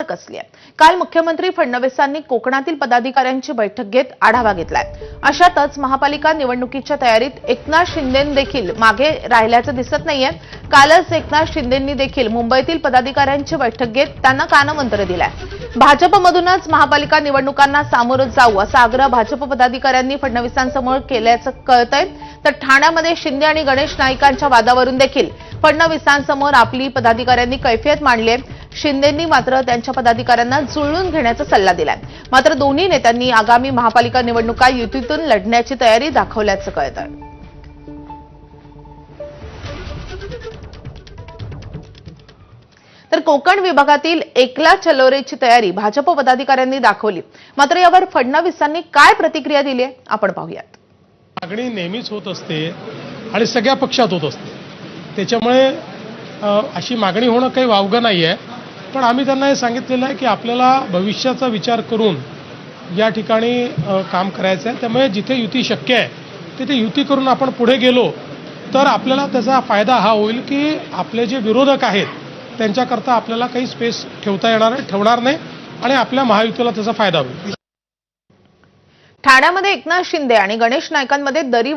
कसली आहे। काल मुख्यमंत्री फडणवीसांनी कोकणातील पदाधिकाऱ्यांची बैठक घेत आढावा घेतलाय। अशातच महापालिका निवडणुकीच्या तयारीत एकनाथ शिंदे देखील मागे राहिल्याचं दिसत नाहीये। कालच एकनाथ शिंदेंनी देखील मुंबईतील पदाधिकाऱ्यांची बैठक घेत त्यांना कानमंत्र दिलाय। भाजपमधूनच महापालिका निवडणुकांना सामोरं जाऊ असा आग्रह भाजप पदाधिकाऱ्यांनी फडणवीसांसमोर केल्याचं कळतंय। तर ठाण्यामध्ये शिंदे आणि गणेश नाईकांच्या वादावरून देखील फडणवीसांसमोर आपली पदाधिकाऱ्यांनी कैफियत मांडली आहे। शिंदेंनी मात्र त्यांच्या पदाधिकाऱ्यांना जुळवून घेण्याचा सल्ला दिलाय। मात्र दोन्ही नेत्यांनी आगामी महापालिका निवडणुका युतीतून लढण्याची तयारी दाखवल्याचं कळतंय। तर कोकण विभागातील एकला चलोरेची तयारी भाजप पदाधिकाऱ्यांनी दाखवली। मात्र यावर फडणवीसांनी काय प्रतिक्रिया दिली आहे आपण पाहूयात। मागणी नेहमीच होत असते आणि सगळ्या पक्षात होत असते, त्याच्यामुळे अशी मागणी होणं काही वावगं नाही आहे। पण आम्ही त्यांना हे सांगितलेलं आहे की आपल्याला भविष्याचा विचार करून या ठिकाणी काम करायचं आहे। त्यामुळे जिथे युती शक्य आहे तिथे युती करून आपण पुढे गेलो तर आपल्याला त्याचा फायदा हा होईल की आपले जे विरोधक आहेत त्यांच्याकरता आपल्याला काही स्पेस ठेवणार नाही आणि आपल्या महायुतीला त्याचा फायदा होईल। ठाण्यामध्ये एकनाथ शिंदे आणि गणेश नाईकांमध्ये दरी